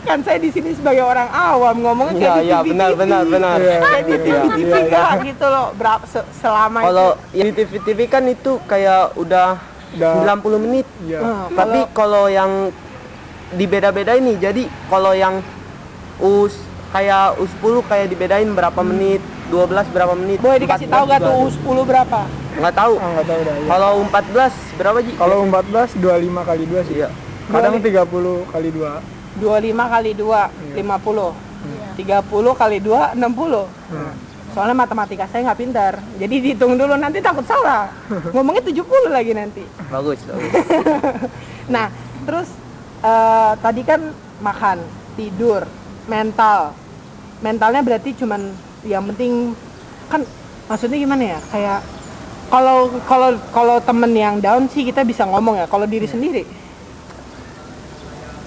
Kan saya di sini sebagai orang awam ngomongnya kayak di iya TV-TV. benar. Iya, Kayak di iya, TV-TV iya, gak gitu loh. Berapa selama Kalau itu? yang di TV kan itu kayak udah Udah. 90 menit. Iya. Tapi kalau yang di beda-beda ini, jadi kalau yang kayak U10 kayak dibedain berapa menit, 12 berapa menit. Boleh dikasih tahu 14 gak tuh juga. U10 berapa? Nggak tahu. Nggak tahu dah. Iya. Kalau U14 berapa Ji? Kalau 14 25 kali 2 sih. Iya. Kadang 30 kali 2. 25 kali 2, 50. 30 kali 2, 60. Soalnya matematika saya nggak pintar. Jadi dihitung dulu, nanti takut salah. Ngomongnya 70 lagi nanti. Bagus. Nah, terus tadi kan makan, tidur, mental. Mentalnya berarti cuman yang penting kan maksudnya gimana ya? Kayak kalau temen yang down sih kita bisa ngomong ya. Kalau diri sendiri,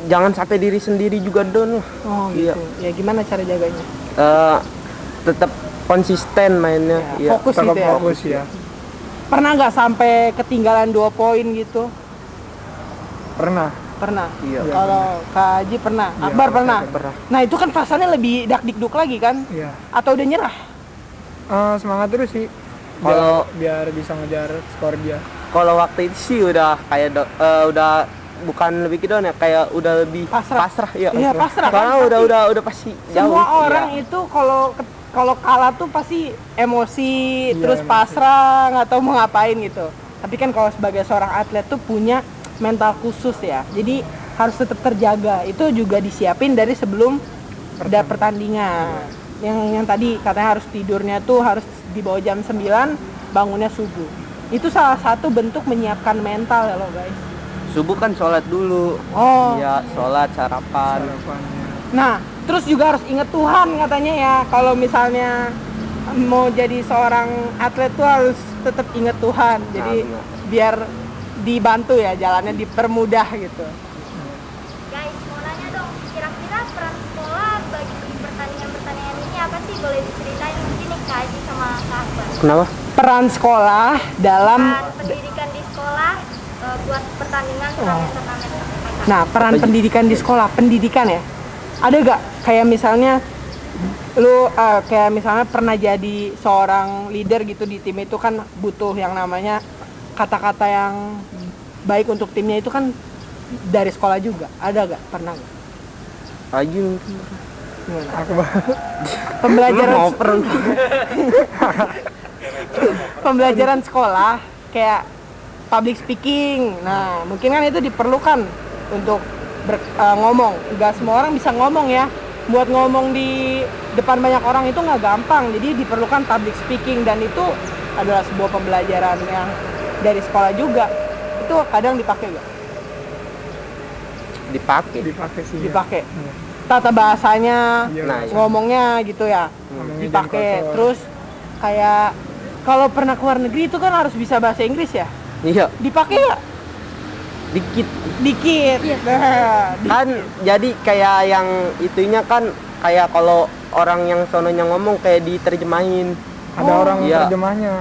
Jangan sampai diri sendiri juga down lah. oh Iya. gitu. Ya gimana cara jaganya? Tetap konsisten mainnya. Ya, Iya. fokus Tetap gitu ya. fokus ya. Pernah nggak sampai ketinggalan 2 poin gitu? Pernah. Pernah. Iya. Kalau Kak Haji pernah. Iya, Akbar kalau pernah. saya Pernah. Nah itu kan perasaannya lebih dak-dikduk lagi kan? Iya. Atau udah nyerah? Semangat terus sih. Kalau- biar bisa ngejar skor dia. Kalau waktu itu sih udah kayak udah bukan lebih gitu ya, kayak udah lebih Pasrah. ya. Iya, pasrah kan, Karena pasti. udah pasti jauh. Semua orang Iya. itu kalau kalah tuh pasti emosi, Iya, terus emosi. pasrah, nggak tahu mau ngapain gitu. Tapi kan kalau sebagai seorang atlet tuh punya mental khusus ya. Jadi harus tetap terjaga. Itu juga disiapin dari sebelum ada pertandingan. Yang tadi katanya harus tidurnya tuh harus di bawah jam 9, bangunnya subuh. Itu salah satu bentuk menyiapkan mental ya loh guys. Subuh kan sholat dulu. Oh. Iya, sholat, sarapan. Harapannya. Nah, terus juga harus ingat Tuhan katanya ya. Kalau misalnya mau jadi seorang atlet tuh harus tetap ingat Tuhan. Jadi benar. biar dibantu ya jalannya, dipermudah gitu. Guys, mau nanya dong, kira-kira peran sekolah bagi pertandingan-pertandingan ini apa sih? Boleh diceritain mungkin nih Kak Haji sama Kak Akbar. Kenapa? Peran sekolah dalam Peran pendidikan di sekolah buat pertandingan turnamen-turnamen. Nah, peran Apa aja? pendidikan di sekolah, pendidikan ya. Ada gak kayak misalnya lu kayak misalnya pernah jadi seorang leader gitu di tim itu kan butuh yang namanya kata-kata yang baik untuk timnya itu kan dari sekolah juga. Ada gak? Pernah gak? Lagi mungkin. Gimana? Aku Pembelajaran Lu mau pernah? pembelajaran sekolah kayak public speaking. Nah, mungkin kan itu diperlukan untuk ngomong. Nggak semua orang bisa ngomong ya. Buat ngomong di depan banyak orang itu nggak gampang. Jadi diperlukan public speaking dan itu adalah sebuah pembelajaran yang dari sekolah juga. Itu kadang dipakai nggak? Dipakai. dipakai sih. Dipakai. Iya. Tata bahasanya, Iya. Nah, iya. ngomongnya gitu ya. Ngomongnya Dipakai. jangan kotor. Terus kayak kalau pernah ke luar negeri itu kan harus bisa bahasa Inggris ya. Iya, Dipakai nggak? dikit. Dikit. Nah, Kan jadi kayak yang itunya kan kayak kalau orang yang sononya ngomong kayak diterjemahin. Ada orang Iya. terjemahnya.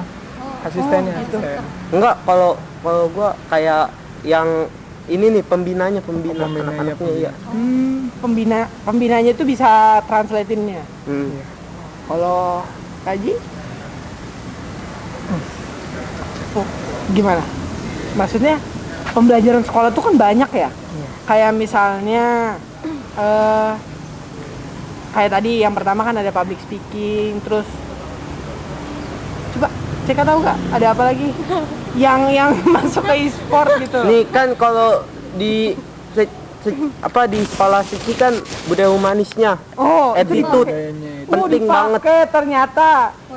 Asistennya. gitu. asisten. Enggak, kalau gua kayak yang ini nih pembina Pembina, anak-anaknya iya, iya. Pembinanya itu bisa translatinnya. Hmm. Kalau Kaji? Oh, gimana? Maksudnya pembelajaran sekolah tuh kan banyak ya. Kayak misalnya kayak tadi yang pertama kan ada public speaking, terus coba Ceka tahu nggak ada apa lagi yang masuk ke e-sport gitu. Nih kan kalau di di sekolah Siki kan budaya humanisnya. Oh, itu Attitude. Kayaknya itu. Penting banget. dipakai ternyata.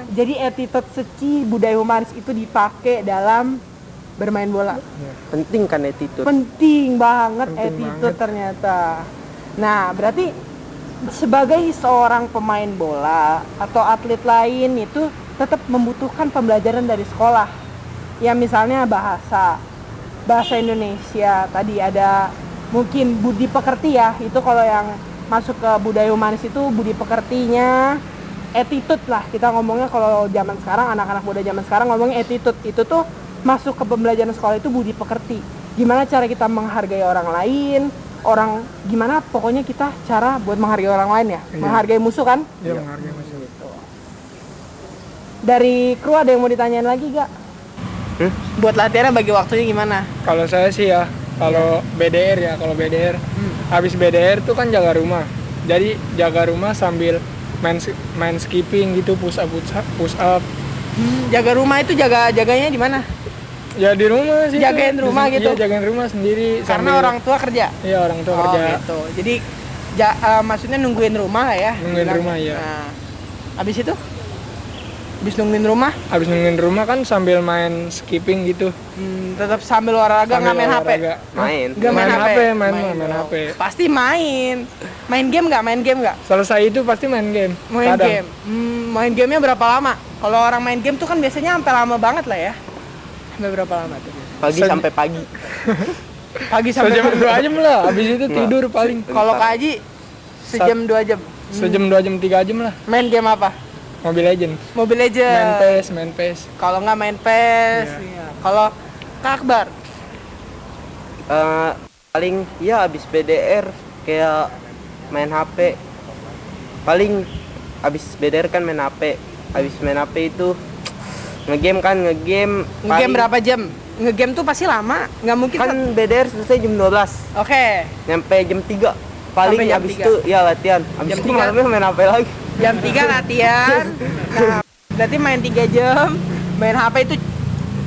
Jadi attitude seci budaya humanis itu dipakai dalam bermain bola. Penting kan attitude. Penting banget Penting attitude banget. ternyata. Nah, berarti sebagai seorang pemain bola atau atlet lain itu tetap membutuhkan pembelajaran dari sekolah. Ya misalnya bahasa Indonesia, tadi ada mungkin budi pekerti ya, itu kalau yang masuk ke budaya humanis itu budi pekertinya, attitude lah kita ngomongnya. Kalau zaman sekarang, anak-anak muda zaman sekarang ngomongnya attitude, itu tuh masuk ke pembelajaran sekolah itu budi pekerti. Gimana cara kita menghargai orang lain, gimana pokoknya kita cara buat menghargai orang lain ya. Iya. Menghargai musuh kan. Dia menghargai musuh. Dari kru ada yang mau ditanyain lagi gak? Buat latihannya bagi waktunya gimana? Kalau saya sih ya, kalau BDR ya, kalau BDR habis BDR tuh kan jaga rumah. Jadi jaga rumah sambil main skipping gitu, push up. Jaga rumah itu jaganya di mana? Ya di rumah sih. Jagain rumah gitu? Iya, jagain rumah sendiri. Karena orang tua kerja. Iya, orang tua kerja. Gitu. Jadi maksudnya nungguin rumah lah ya. Nungguin bilang. rumah, iya. Nah, habis itu? Habis nungguin rumah, Habis nungguin rumah kan sambil main skipping gitu. tetap sambil olahraga nggak Sambil main HP. olahraga. Main. Nggak main HP. main dong. HP. Pasti main. Main game nggak? Selesai itu pasti main game. Main Kadang. game. Main gamenya berapa lama? Kalau orang main game tuh kan biasanya sampai lama banget lah ya. Sampai berapa lama tuh? Pagi sampai pagi. Pagi sampai Sejam 2 jam lah. Habis itu tidur paling. Kalau Kak Haji sejam 2 jam. Sejam 2 jam 3 jam lah. Main game apa? Mobile Legend. Mobile Legends. Main PES. Kalau nggak main PES. Iya. Iya. Kalau Kak Akbar, Paling ya habis BDR kayak main HP. Paling habis BDR kan main HP. Habis main HP itu ngegame Ngegame paling- berapa jam? Ngegame tuh pasti lama, nggak mungkin kan BDR selesai jam 12. Oke, Nyampe jam 3. Paling Sampai jam habis 3. itu ya latihan. Habis Jam itu 3. malamnya main HP lagi. jam 3 latihan. Nah, berarti main 3 jam, main HP itu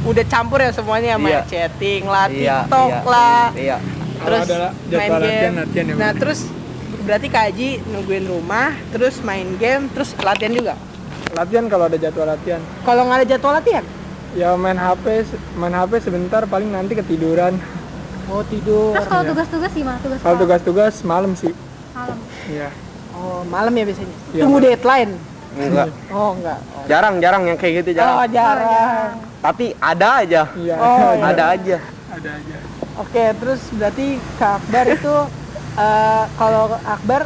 udah campur ya semuanya, main Iya. chatting lah, Iya, TikTok iya, lah. Iya. Terus Kalau ada main jadwal game. latihan ya, Nah, Bang. terus berarti Kak Haji nungguin rumah, terus main game, terus latihan juga. Latihan kalau ada jadwal latihan. Kalau nggak ada jadwal latihan? Ya main HP sebentar paling nanti ketiduran. Oh, tidur. Terus kalau tugas-tugas gimana? Tugas Kalau sekolah? tugas-tugas malam sih. Malam. Iya. Oh, malam ya biasanya. Iya, Tunggu malam. deadline. Enggak. Oh, enggak. Oh, Jarang yang kayak gitu oh jarang. jarang. Tapi ada aja. Iya. Oh, iya. Ada aja. Ada aja. Oke, terus berarti Kak Akbar itu kalau Akbar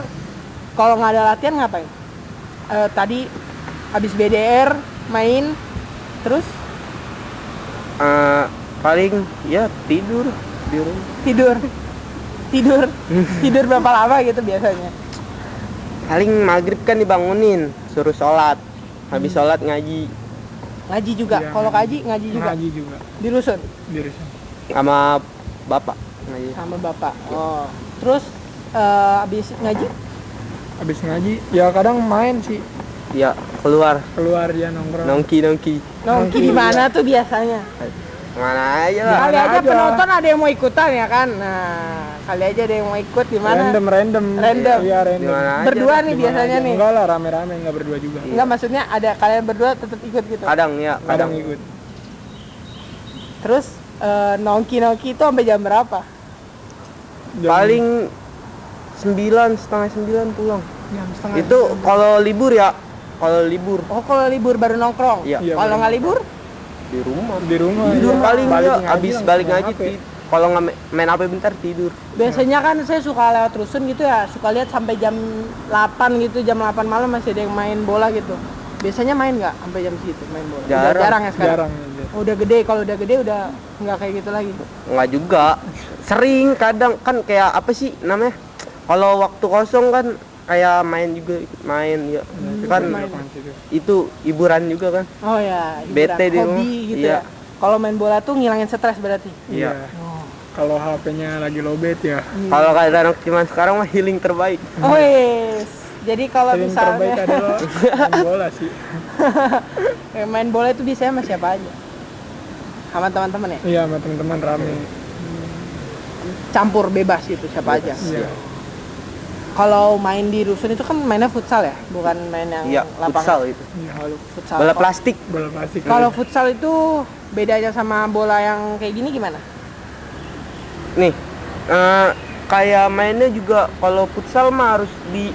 kalau nggak ada latihan ngapain? Tadi habis BDR main, terus Paling ya tidur di rumah. tidur berapa lama gitu biasanya? Paling maghrib kan dibangunin, suruh sholat. Habis sholat ngaji Ngaji juga. Iya, Kalau Kak Haji ngaji juga Ngaji juga. di rusun Di rusun. sama bapak ngaji. sama bapak. Oh, terus habis ngaji Habis ngaji ya kadang main sih. Ya keluar Keluar ya nongkrong. nongki. nongki di mana tuh biasanya? Mana aja lah. Kali aja aja. penonton ada yang mau ikutan ya kan? Nah, kali aja ada yang mau ikut di mana? Random. Random. Iya, random. Di mana aja. Berdua nih Dimana biasanya aja. nih. Enggak lah, rame-rame enggak berdua juga. Enggak, maksudnya ada kalian berdua tetap ikut gitu. Kadang ya, Kadang ikut. Terus nongki itu sampai jam berapa? Paling 9, setengah 9 pulang. Jam setengah. Itu kalau libur ya. Kalau libur Oh, kalau libur baru nongkrong. Iya. Iya, Kalau baru nggak libur? di rumah. Di rumah. Tidur iya. paling Balik ya ngaji habis langsung balik main ngaji. HP. Kalau nggak main HP bentar tidur. Biasanya kan saya suka lewat rusun gitu ya, suka lihat sampai jam 8 gitu, jam 8 malam masih ada yang main bola gitu. Biasanya main nggak sampai jam segitu main bola? Udah Jarang. jarang ya sekarang. Jarang ya. Oh, udah gede, kalau udah gede udah nggak kayak gitu lagi. Nggak juga. Sering kadang kan kayak apa sih namanya? Kalau waktu kosong kan kayak main juga main ya. Kan main. itu hiburan juga kan. Oh ya, Bete di hobi rumah. gitu Iya. ya. Kalau main bola tuh ngilangin stres berarti. Iya. Kalau HP-nya lagi lowbat ya. Kalau kata anak cuman sekarang mah healing terbaik. Oh yes. Jadi kalau Yang terbaik misalnya adalah main bola sih. main bola itu biasanya sama siapa aja? Sama teman-teman ya? Iya, sama teman-teman rame. Campur bebas gitu siapa aja. Iya. Kalau main di rusun itu kan mainnya futsal ya, bukan main yang Iya, lapangan. futsal itu. Iya. Futsal. Bola Oh, plastik. Bola plastik. Kalau futsal itu bedanya sama bola yang kayak gini gimana? Nih, kayak mainnya juga kalau futsal mah harus di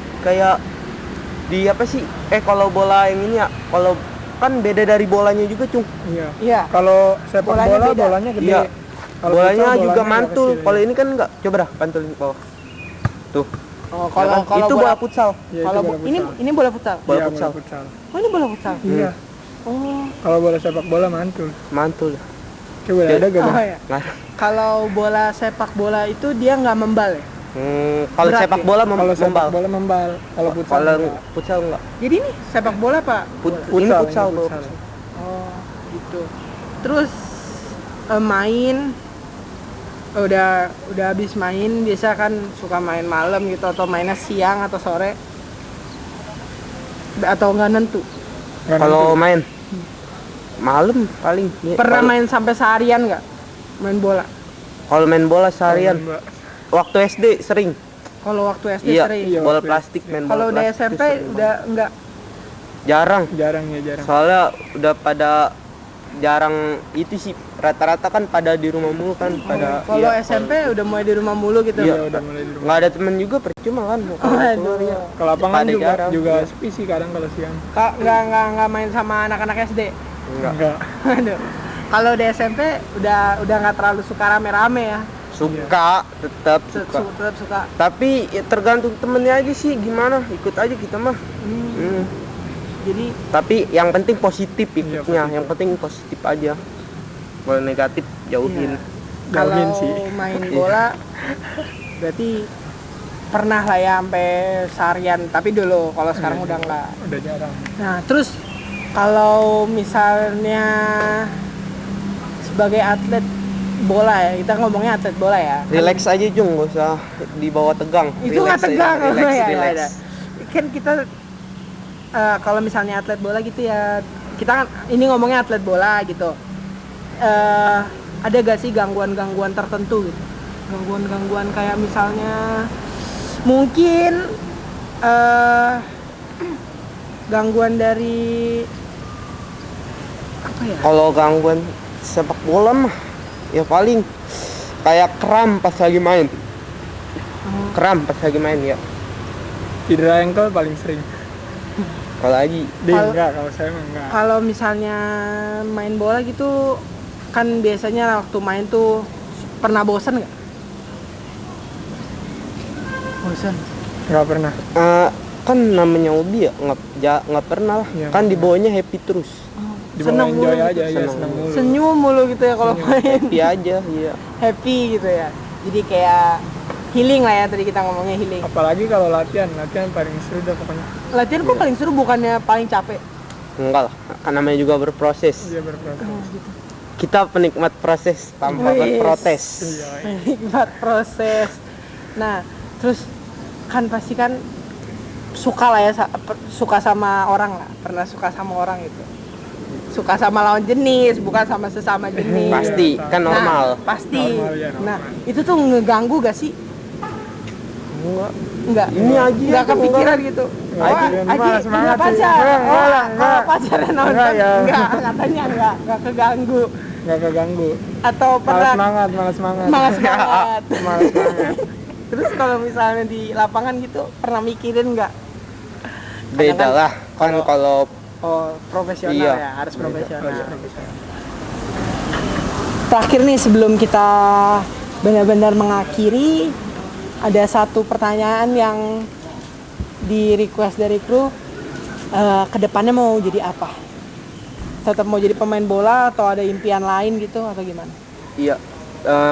apa sih? Kalau bola yang ini ya, kalau kan beda dari bolanya juga, Cung. Iya. Iya. Kalau sepak Bolanya bola beda. bolanya gede. Iya. Kalau Bolanya futsal, juga bolanya mantul. kecil, Kalau ya. ini kan enggak. Coba dah pantulin ke bawah. Tuh. Oh, Ya kalau kan? kalau itu bola bola futsal. Ya, itu kalau bola ini futsal. ini bola futsal. Bola Iya, futsal. Oh, ini bola futsal. Iya. Oh. Kalau bola sepak bola mantul. Mantul. Coba Ya. ada gak? Oh Bang? ya. Nggak. Kalau bola sepak bola itu dia nggak membal ya? Kalau Berat sepak ya? bola Kalau sepak membal. bola membal. Kalau futsal Kalau enggak. futsal enggak. Jadi ini sepak bola Pak? Ini futsal, ini bro. futsal. Oh, gitu. Terus main udah habis main biasa kan suka main malam gitu atau mainnya siang atau sore atau nggak nentu. Nggak Kalau nentu. main malam paling. Ya, Pernah kalau- main sampai seharian nggak main bola? Kalau main bola seharian. Mbak. Waktu SD sering. Kalau waktu SD Iya, sering. Iya, bola waktu plastik main bola Kalau udah plastik SMP tuh sering udah enggak. jarang. Jarang ya, jarang. Soalnya udah pada jarang itu sih, rata-rata kan pada di rumah mulu kan pada. Kalau iya, SMP udah mulai di rumah mulu gitu. Iya. Iya, udah mulai di rumah. nggak ada temen juga percuma kan. Kalau Aduh. keluar ya. Ke lapangan Pada juga jarang. juga Iya. sepi sih kadang kalau siang. Nggak main sama anak-anak SD. Enggak. Aduh. Kalau di SMP udah nggak terlalu suka rame-rame ya. Suka, tetap suka. Tetap suka. Tapi ya tergantung temennya aja sih, gimana ikut aja kita mah. Jadi Tapi yang penting positif ikutnya, positif. yang penting positif aja. Kalau negatif jauhin. iya. Kalau Jauhin sih. main bola berarti pernah lah ya sampai seharian, tapi dulu kalau sekarang udah enggak. Udah jarang. Nah, terus kalau misalnya sebagai atlet bola ya, kita ngomongnya atlet bola ya. Relax aja Jung, nggak usah dibawa tegang. Itu nggak Relax tegang, aja, relax, ya, relax. ya. Kan kita kalau misalnya atlet bola gitu ya, kita kan ini ngomongnya atlet bola gitu. Ada gak sih gangguan-gangguan tertentu gitu? Gangguan-gangguan kayak misalnya mungkin gangguan dari apa ya? Kalau gangguan sepak bola mah ya paling kayak kram pas lagi main. Kram pas lagi main ya. Cedera ankle paling sering. Kalau lagi Enggak, kalau saya mah enggak. Kalau misalnya main bola gitu kan biasanya waktu main tuh pernah bosan nggak? Bosan. Enggak pernah. kan namanya hobi ya nggak pernah lah. Iya, Kan nggak dibawanya happy terus. Dibawa enjoy mulu aja gitu. ya, Seneng. senang mulu. Senyum mulu gitu ya kalau main. Happy aja, iya. Happy gitu ya. Jadi kayak healing lah ya, tadi kita ngomongnya healing. Apalagi kalau latihan paling seru dah pokoknya. Latihan kok paling seru bukannya paling capek? Enggak lah, kan namanya juga berproses. Dia berproses. Kita penikmat proses tanpa Wis. berprotes. Iya. Nikmat proses. Nah, terus kan pasti kan suka lah ya, suka sama orang lah, pernah suka sama orang gitu. Suka sama lawan jenis, bukan sama sesama jenis. Pasti, kan normal. Nah, pasti. Normal, ya, normal. Nah, itu tuh ngeganggu gak sih? Enggak. Enggak. Ini Aji Enggak aja, kepikiran gitu. Aji, malah semangat punya sih. pacar. Enggak lah, Kalau enggak. pacaran nonton Enggak, ya. enggak, katanya enggak keganggu. Enggak keganggu. Atau Malas pernah semangat, malas semangat. malas banget. Malas semangat. Terus kalau misalnya di lapangan gitu pernah mikirin nggak? Beda lah, kan kalau Profesional Iya. ya, harus profesional. Iya. Terakhir nih sebelum kita benar-benar mengakhiri, ada satu pertanyaan yang di request dari kru, kedepannya mau jadi apa? Tetap mau jadi pemain bola atau ada impian lain gitu atau gimana? iya,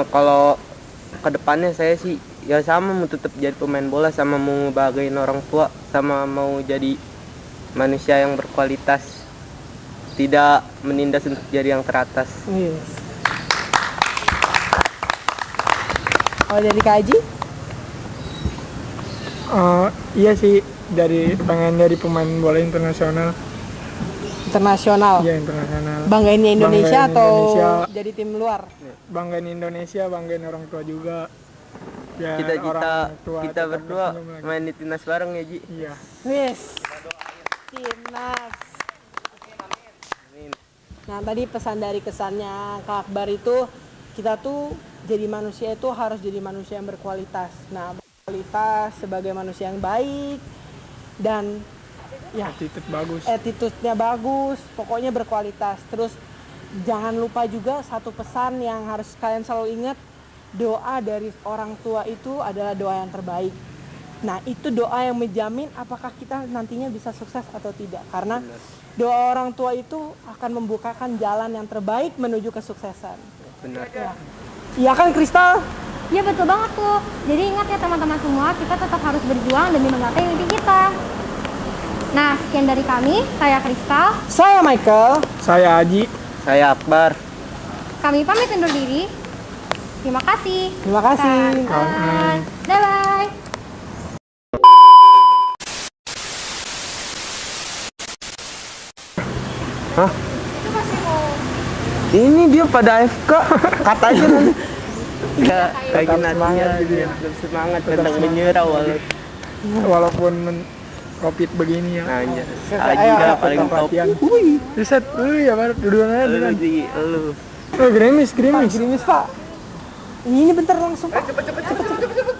kalau kedepannya saya sih ya sama, mau tetap jadi pemain bola, sama mau ngebagain orang tua, sama mau jadi manusia yang berkualitas, tidak menindas untuk jadi yang teratas. Yes. Kalau dari Kak Haji? Iya sih, pengen dari pemain bola internasional. Internasional. Iya, internasional. Banggainnya Indonesia Banggain atau Indonesia. jadi tim luar? Banggain Indonesia, banggain orang tua juga. Ya, Kita orang tua kita tetap berdua tersenyum lagi. main di timnas bareng ya Ji. Iya. Wis. Timnas. Nah, tadi pesan dari kesannya Kak Akbar itu, kita tuh jadi manusia itu harus jadi manusia yang berkualitas. Nah, berkualitas sebagai manusia yang baik dan ya Attitude bagus. attitude-nya bagus, pokoknya berkualitas. Terus jangan lupa juga satu pesan yang harus kalian selalu ingat, doa dari orang tua itu adalah doa yang terbaik. Nah, itu doa yang menjamin apakah kita nantinya bisa sukses atau tidak. Karena doa orang tua itu akan membukakan jalan yang terbaik menuju kesuksesan. Benar. Ya. Iya kan Kristal? Iya betul banget tuh. Jadi ingat ya teman-teman semua, kita tetap harus berjuang demi menggapai mimpi kita. Nah, sekian dari kami, saya Kristal. Saya Michael. Saya Aji. Saya Akbar. Kami pamit undur diri. Terima kasih. Terima kasih. Bye. Bye. Hah? Ini dia pada AFK. Katanya nanti. Ya, kayak Tetap gini semangat gitu ya. tetap semangat, tentang menyerah Walaupun COVID begini ya. Aja. Ayo, Aji dah ayo, paling tetap top. latihan. Riset, ya baru duluan aja Lu duluan. Ji, lu. Oh, gerimis. Pak, gerimis Pak. Ini bentar langsung Pak. Cepet.